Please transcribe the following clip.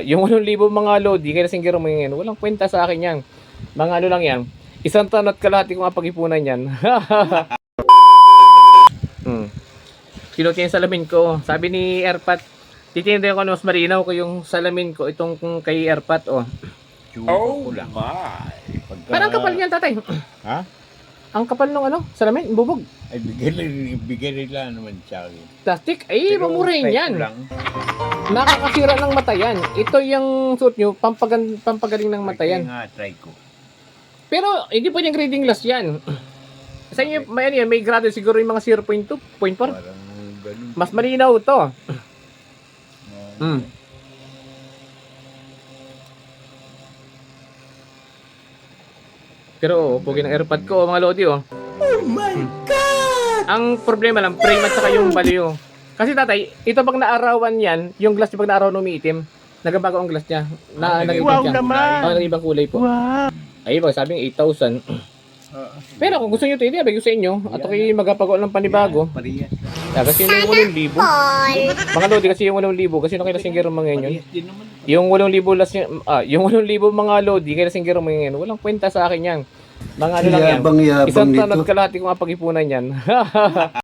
Yung 8,000 mga lodi, kaya singgero mo yan, walang kwenta sa akin yan. Mga ano lang yan, isang taon at kalahati kong pag-ipunan yan. Kinuha yung salamin ko. Sabi ni Airpat, titinda ko mas marinaw ko yung salamin ko, itong kay Airpat, oh. Oh my! Parang kapal niyan, tatay. Ha? Ang kapal ng ano, salamin, bubog. Ay, bigyan nila naman sa akin. Plastic, ay, mamurahin type yan. lang. Nakakasira ng mata yan. Ito yung suit nyo, pampagaling ng mata yan. Nga, try ko. Pero, hindi po yung grading glass yan. Sa inyo, may grado siguro yung mga 0.2, 0.4. Parang ganun. Mas malinaw to. Pero, pugi ng AirPod ko, mga lodi, oh. Oh my God! Ang problema lang, frame at saka yung value. Kasi tatay, ito pag naarawan yan, yung glass niya pag naarawan umiitim, nagabago ang glass niya. Wow naman! Nag-ibang kulay po. Wow! Ay, pag sabing 8,000. Pero kung gusto nyo ito, ibigay ko sa inyo. At okay, magapagawa ng panibago. Parehas lang. Kasi yung 8,000. Mga lodi, kasi yung 8,000. Kasi yung kailasinggero mga ngayon. Parehas din naman. Yung 8,000 last niya, yung 8,000 mga lodi, kailasinggero mga ngayon. Walang kwenta sa akin yan. Mga ano lang yan. Yabang-yabang Isang taon nito. at kalahati kong pag-ipunan yan.